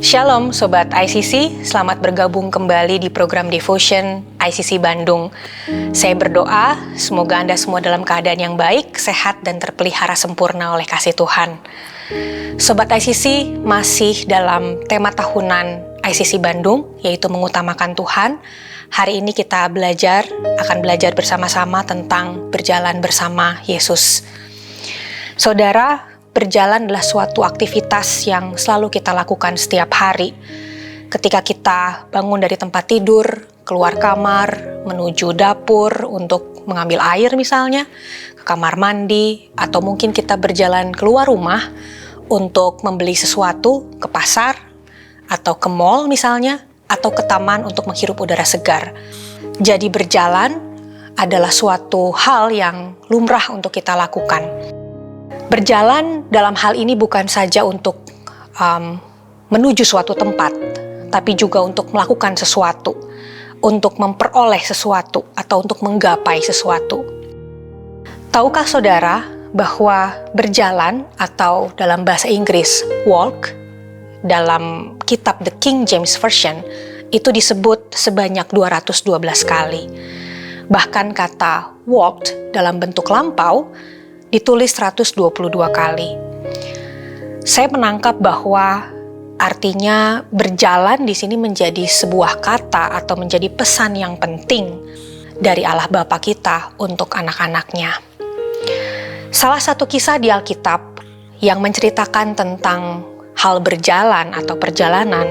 Shalom Sobat ICC, selamat bergabung kembali di program Devotion ICC Bandung. Saya berdoa, semoga Anda semua dalam keadaan yang baik, sehat, dan terpelihara sempurna oleh kasih Tuhan. Sobat ICC, masih dalam tema tahunan ICC Bandung, yaitu mengutamakan Tuhan. Hari ini kita akan belajar bersama-sama tentang berjalan bersama Yesus. Saudara, berjalan adalah suatu aktivitas yang selalu kita lakukan setiap hari. Ketika kita bangun dari tempat tidur, keluar kamar, menuju dapur untuk mengambil air misalnya, ke kamar mandi, atau mungkin kita berjalan keluar rumah untuk membeli sesuatu ke pasar, atau ke mall misalnya, atau ke taman untuk menghirup udara segar. Jadi berjalan adalah suatu hal yang lumrah untuk kita lakukan. Berjalan dalam hal ini bukan saja untuk menuju suatu tempat, tapi juga untuk melakukan sesuatu, untuk memperoleh sesuatu, atau untuk menggapai sesuatu. Tahukah saudara bahwa berjalan atau dalam bahasa Inggris walk, dalam kitab The King James Version itu disebut sebanyak 212 kali. Bahkan kata walked dalam bentuk lampau ditulis 122 kali. Saya menangkap bahwa artinya berjalan di sini menjadi sebuah kata atau menjadi pesan yang penting dari Allah Bapa kita untuk anak-anaknya. Salah satu kisah di Alkitab yang menceritakan tentang hal berjalan atau perjalanan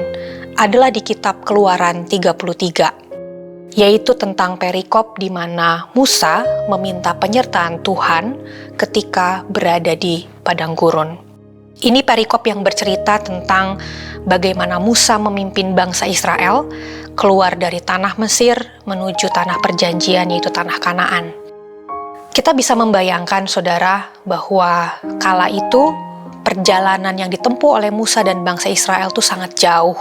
adalah di kitab Keluaran 33, yaitu tentang perikop di mana Musa meminta penyertaan Tuhan ketika berada di padang gurun. Ini perikop yang bercerita tentang bagaimana Musa memimpin bangsa Israel keluar dari tanah Mesir menuju tanah perjanjian, yaitu tanah Kanaan. Kita bisa membayangkan, saudara, bahwa kala itu perjalanan yang ditempuh oleh Musa dan bangsa Israel itu sangat jauh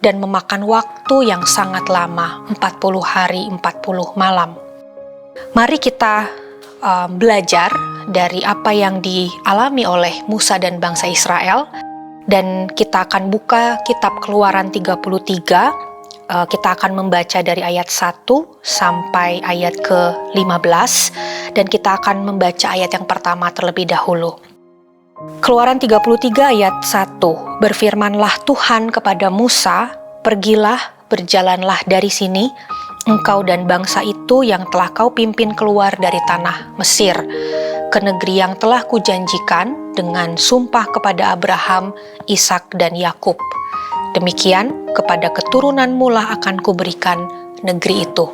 dan memakan waktu yang sangat lama, 40 hari, 40 malam. Mari kita belajar dari apa yang dialami oleh Musa dan bangsa Israel, dan kita akan buka kitab Keluaran 33. Kita akan membaca dari ayat 1 sampai ayat ke-15, dan kita akan membaca ayat yang pertama terlebih dahulu. Keluaran 33 ayat 1, berfirmanlah Tuhan kepada Musa, pergilah, berjalanlah dari sini, engkau dan bangsa itu yang telah kau pimpin keluar dari tanah Mesir, ke negeri yang telah kujanjikan dengan sumpah kepada Abraham, Ishak dan Yakub. Demikian kepada keturunanmu lah akan kuberikan negeri itu.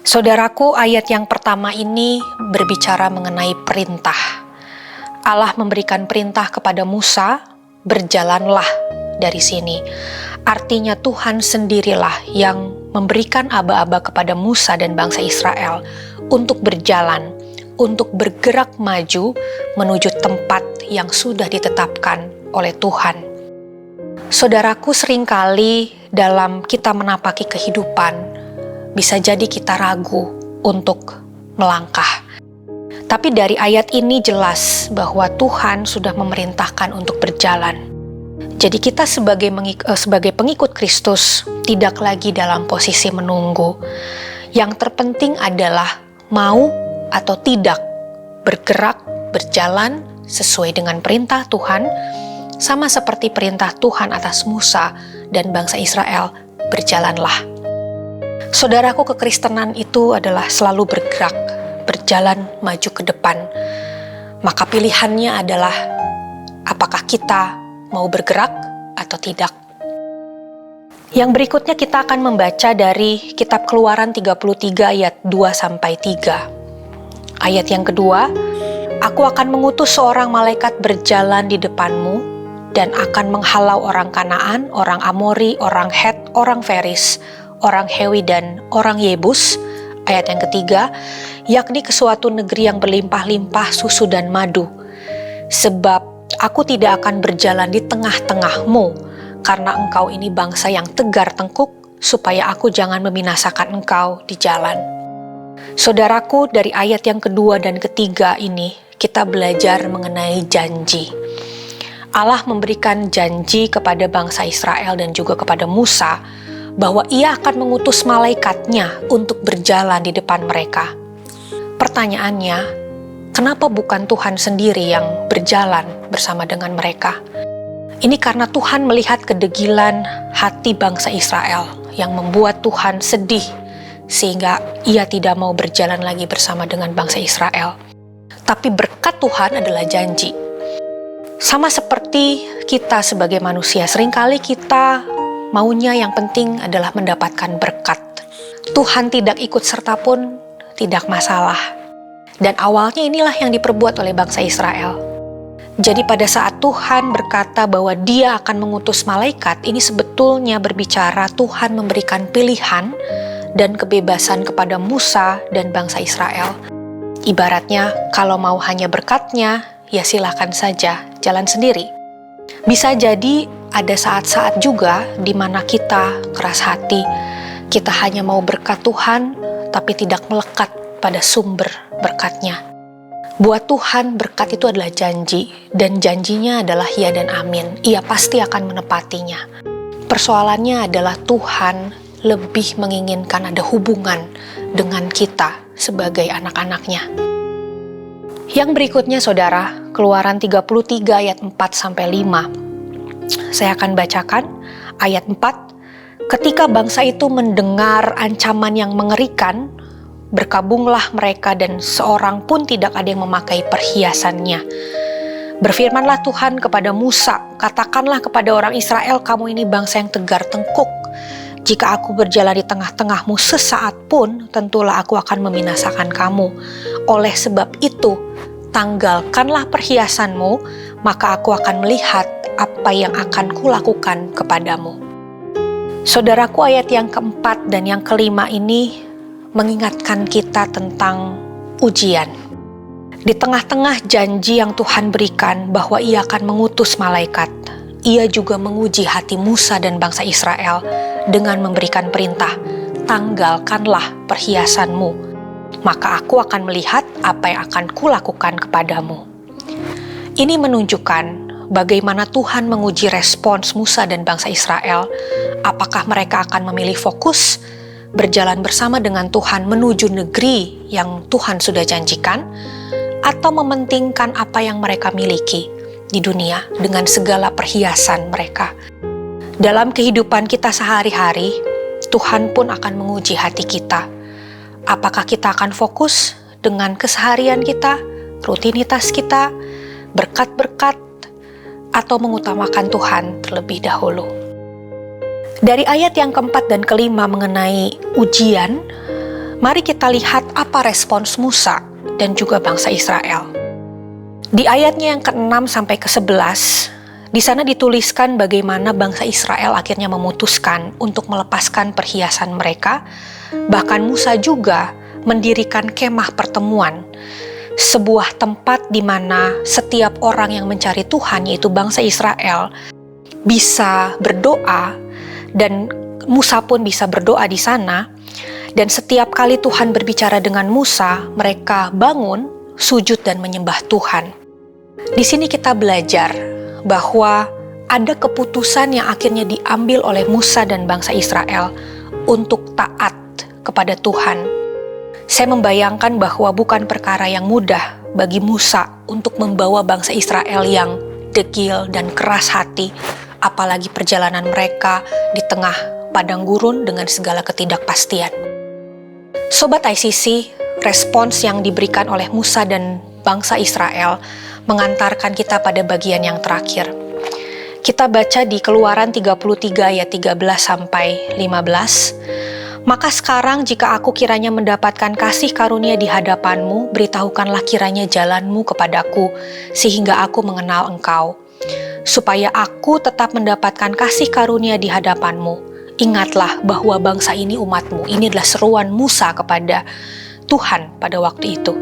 Saudaraku, ayat yang pertama ini berbicara mengenai perintah. Allah memberikan perintah kepada Musa, berjalanlah dari sini. Artinya Tuhan sendirilah yang memberikan aba-aba kepada Musa dan bangsa Israel untuk berjalan, untuk bergerak maju menuju tempat yang sudah ditetapkan oleh Tuhan. Saudaraku, seringkali dalam kita menapaki kehidupan, bisa jadi kita ragu untuk melangkah. Tapi dari ayat ini jelas bahwa Tuhan sudah memerintahkan untuk berjalan. Jadi kita sebagai pengikut Kristus tidak lagi dalam posisi menunggu. Yang terpenting adalah mau atau tidak bergerak, berjalan sesuai dengan perintah Tuhan, sama seperti perintah Tuhan atas Musa dan bangsa Israel, berjalanlah. Saudaraku, kekristenan itu adalah selalu bergerak, berjalan maju ke depan. Maka pilihannya adalah apakah kita mau bergerak atau tidak. Yang berikutnya kita akan membaca dari kitab Keluaran 33 ayat 2-3. Ayat yang kedua, aku akan mengutus seorang malaikat berjalan di depanmu dan akan menghalau orang Kanaan, orang Amori, orang Het, orang Feris, orang Hewi dan orang Yebus. Ayat yang ketiga, yakni ke suatu negeri yang berlimpah-limpah susu dan madu. Sebab aku tidak akan berjalan di tengah-tengahmu, karena engkau ini bangsa yang tegar tengkuk, supaya aku jangan membinasakan engkau di jalan. Saudaraku, dari ayat yang kedua dan ketiga ini, kita belajar mengenai janji. Allah memberikan janji kepada bangsa Israel dan juga kepada Musa bahwa Ia akan mengutus malaikatnya untuk berjalan di depan mereka. Pertanyaannya, kenapa bukan Tuhan sendiri yang berjalan bersama dengan mereka? Ini karena Tuhan melihat kedegilan hati bangsa Israel yang membuat Tuhan sedih sehingga Ia tidak mau berjalan lagi bersama dengan bangsa Israel. Tapi berkat Tuhan adalah janji. Sama seperti kita sebagai manusia, seringkali kita maunya yang penting adalah mendapatkan berkat. Tuhan tidak ikut serta pun tidak masalah. Dan awalnya inilah yang diperbuat oleh bangsa Israel. Jadi pada saat Tuhan berkata bahwa Dia akan mengutus malaikat, ini sebetulnya berbicara Tuhan memberikan pilihan dan kebebasan kepada Musa dan bangsa Israel. Ibaratnya kalau mau hanya berkatnya, ya silakan saja jalan sendiri. Bisa jadi ada saat-saat juga di mana kita keras hati, kita hanya mau berkat Tuhan, tapi tidak melekat pada sumber berkatnya. Buat Tuhan, berkat itu adalah janji, dan janjinya adalah ya dan amin. Ia pasti akan menepatinya. Persoalannya adalah Tuhan lebih menginginkan ada hubungan dengan kita sebagai anak-anaknya. Yang berikutnya, saudara, Keluaran 33 ayat 4-5. Saya akan bacakan ayat 4. Ketika bangsa itu mendengar ancaman yang mengerikan, berkabunglah mereka dan seorang pun tidak ada yang memakai perhiasannya. Berfirmanlah Tuhan kepada Musa, katakanlah kepada orang Israel, kamu ini bangsa yang tegar tengkuk. Jika aku berjalan di tengah-tengahmu sesaat pun, tentulah aku akan membinasakan kamu. Oleh sebab itu, tanggalkanlah perhiasanmu, maka aku akan melihat apa yang akan kulakukan kepadamu. Saudaraku, ayat yang keempat dan yang kelima ini mengingatkan kita tentang ujian. Di tengah-tengah janji yang Tuhan berikan bahwa Ia akan mengutus malaikat, Ia juga menguji hati Musa dan bangsa Israel dengan memberikan perintah, tanggalkanlah perhiasanmu, maka aku akan melihat apa yang akan kulakukan kepadamu. Ini menunjukkan bagaimana Tuhan menguji respons Musa dan bangsa Israel. Apakah mereka akan memilih fokus, berjalan bersama dengan Tuhan menuju negeri yang Tuhan sudah janjikan, atau mementingkan apa yang mereka miliki di dunia dengan segala perhiasan mereka. Dalam kehidupan kita sehari-hari, Tuhan pun akan menguji hati kita. Apakah kita akan fokus dengan keseharian kita, rutinitas kita, berkat-berkat, atau mengutamakan Tuhan terlebih dahulu? Dari ayat yang keempat dan kelima mengenai ujian, mari kita lihat apa respons Musa dan juga bangsa Israel. Di ayatnya yang ke-6 sampai ke-11, di sana dituliskan bagaimana bangsa Israel akhirnya memutuskan untuk melepaskan perhiasan mereka. Bahkan Musa juga mendirikan kemah pertemuan, sebuah tempat di mana setiap orang yang mencari Tuhan, yaitu bangsa Israel, bisa berdoa, dan Musa pun bisa berdoa di sana. Dan setiap kali Tuhan berbicara dengan Musa, mereka bangun, sujud dan menyembah Tuhan. Di sini kita belajar bahwa ada keputusan yang akhirnya diambil oleh Musa dan bangsa Israel untuk taat kepada Tuhan. Saya membayangkan bahwa bukan perkara yang mudah bagi Musa untuk membawa bangsa Israel yang degil dan keras hati, apalagi perjalanan mereka di tengah padang gurun dengan segala ketidakpastian. Sobat ICC, respons yang diberikan oleh Musa dan bangsa Israel mengantarkan kita pada bagian yang terakhir. Kita baca di Keluaran 33 ayat 13-15. Maka sekarang jika aku kiranya mendapatkan kasih karunia di hadapanmu, beritahukanlah kiranya jalanmu kepadaku, sehingga aku mengenal engkau. Supaya aku tetap mendapatkan kasih karunia di hadapanmu. Ingatlah bahwa bangsa ini umatmu. Ini adalah seruan Musa kepada Tuhan pada waktu itu.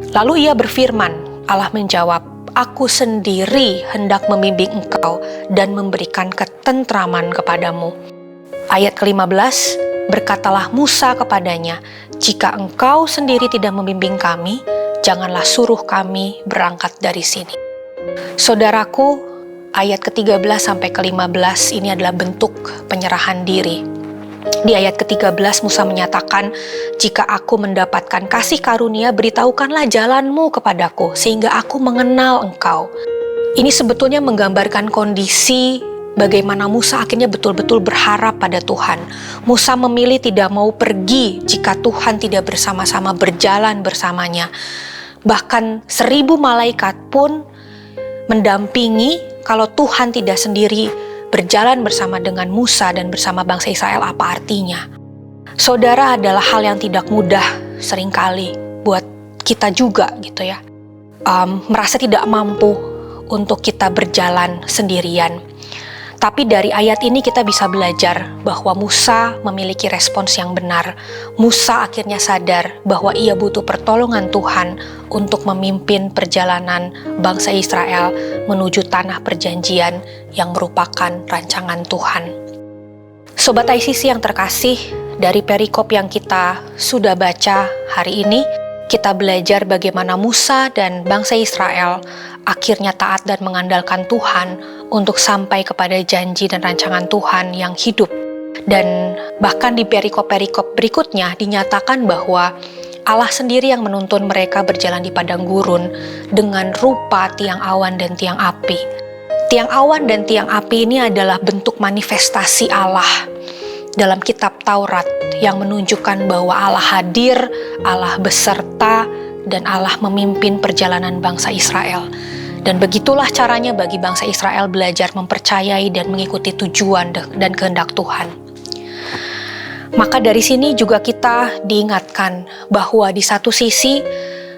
Lalu ia berfirman, Allah menjawab, aku sendiri hendak membimbing engkau dan memberikan ketentraman kepadamu. Ayat ke-15, berkatalah Musa kepadanya, jika engkau sendiri tidak membimbing kami, janganlah suruh kami berangkat dari sini. Saudaraku, ayat ke-13 sampai ke-15 ini adalah bentuk penyerahan diri. Di ayat ke-13 Musa menyatakan, "Jika aku mendapatkan kasih karunia, beritahukanlah jalanmu kepadaku, sehingga aku mengenal engkau." Ini sebetulnya menggambarkan kondisi bagaimana Musa akhirnya betul-betul berharap pada Tuhan. Musa memilih tidak mau pergi jika Tuhan tidak bersama-sama berjalan bersamanya. Bahkan 1000 malaikat pun mendampingi, kalau Tuhan tidak sendiri berjalan bersama dengan Musa dan bersama bangsa Israel, apa artinya? Saudara, adalah hal yang tidak mudah seringkali buat kita juga gitu ya. Merasa tidak mampu untuk kita berjalan sendirian. Tapi dari ayat ini kita bisa belajar bahwa Musa memiliki respons yang benar. Musa akhirnya sadar bahwa ia butuh pertolongan Tuhan untuk memimpin perjalanan bangsa Israel menuju tanah perjanjian yang merupakan rancangan Tuhan. Sobat ICC yang terkasih, dari perikop yang kita sudah baca hari ini, kita belajar bagaimana Musa dan bangsa Israel akhirnya taat dan mengandalkan Tuhan untuk sampai kepada janji dan rancangan Tuhan yang hidup. Dan bahkan di perikop-perikop berikutnya dinyatakan bahwa Allah sendiri yang menuntun mereka berjalan di padang gurun dengan rupa tiang awan dan tiang api. Tiang awan dan tiang api ini adalah bentuk manifestasi Allah dalam kitab Taurat yang menunjukkan bahwa Allah hadir, Allah beserta, dan Allah memimpin perjalanan bangsa Israel. Dan begitulah caranya bagi bangsa Israel belajar mempercayai dan mengikuti tujuan dan kehendak Tuhan. Maka dari sini juga kita diingatkan bahwa di satu sisi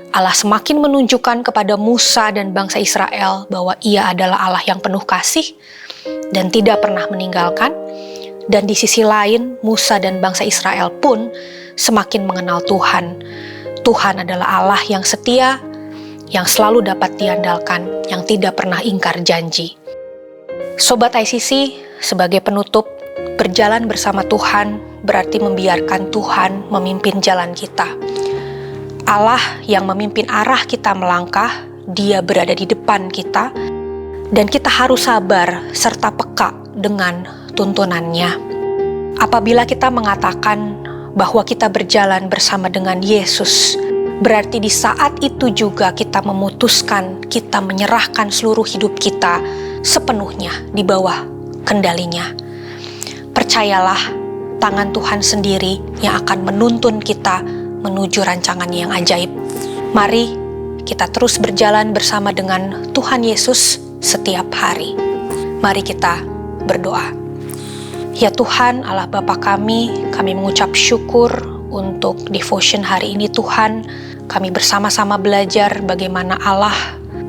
Allah semakin menunjukkan kepada Musa dan bangsa Israel bahwa Ia adalah Allah yang penuh kasih dan tidak pernah meninggalkan. Dan di sisi lain Musa dan bangsa Israel pun semakin mengenal Tuhan. Tuhan adalah Allah yang setia, yang selalu dapat diandalkan, yang tidak pernah ingkar janji. Sobat ICC, sebagai penutup, berjalan bersama Tuhan berarti membiarkan Tuhan memimpin jalan kita. Allah yang memimpin arah kita melangkah, Dia berada di depan kita, dan kita harus sabar serta peka dengan tuntunannya. Apabila kita mengatakan bahwa kita berjalan bersama dengan Yesus, berarti di saat itu juga kita memutuskan, kita menyerahkan seluruh hidup kita sepenuhnya di bawah kendalinya. Percayalah, tangan Tuhan sendiri yang akan menuntun kita menuju rancangan yang ajaib. Mari kita terus berjalan bersama dengan Tuhan Yesus setiap hari. Mari kita berdoa. Ya Tuhan, Allah Bapa kami mengucap syukur untuk devotion hari ini Tuhan. Kami bersama-sama belajar bagaimana Allah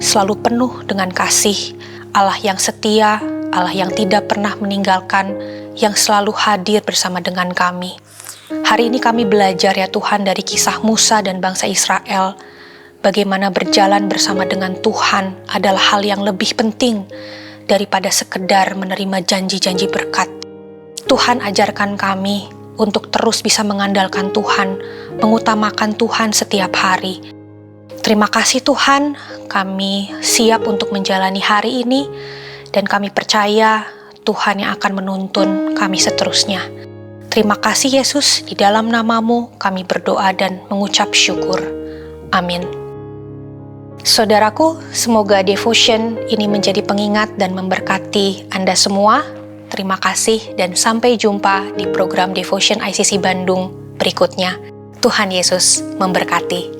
selalu penuh dengan kasih, Allah yang setia, Allah yang tidak pernah meninggalkan, yang selalu hadir bersama dengan kami. Hari ini kami belajar ya Tuhan dari kisah Musa dan bangsa Israel, bagaimana berjalan bersama dengan Tuhan adalah hal yang lebih penting daripada sekedar menerima janji-janji berkat. Tuhan ajarkan kami untuk terus bisa mengandalkan Tuhan, mengutamakan Tuhan setiap hari. Terima kasih Tuhan, kami siap untuk menjalani hari ini, dan kami percaya Tuhan yang akan menuntun kami seterusnya. Terima kasih Yesus, di dalam nama-Mu kami berdoa dan mengucap syukur. Amin. Saudaraku, semoga devotion ini menjadi pengingat dan memberkati Anda semua. Terima kasih dan sampai jumpa di program Devotion ICC Bandung berikutnya. Tuhan Yesus memberkati.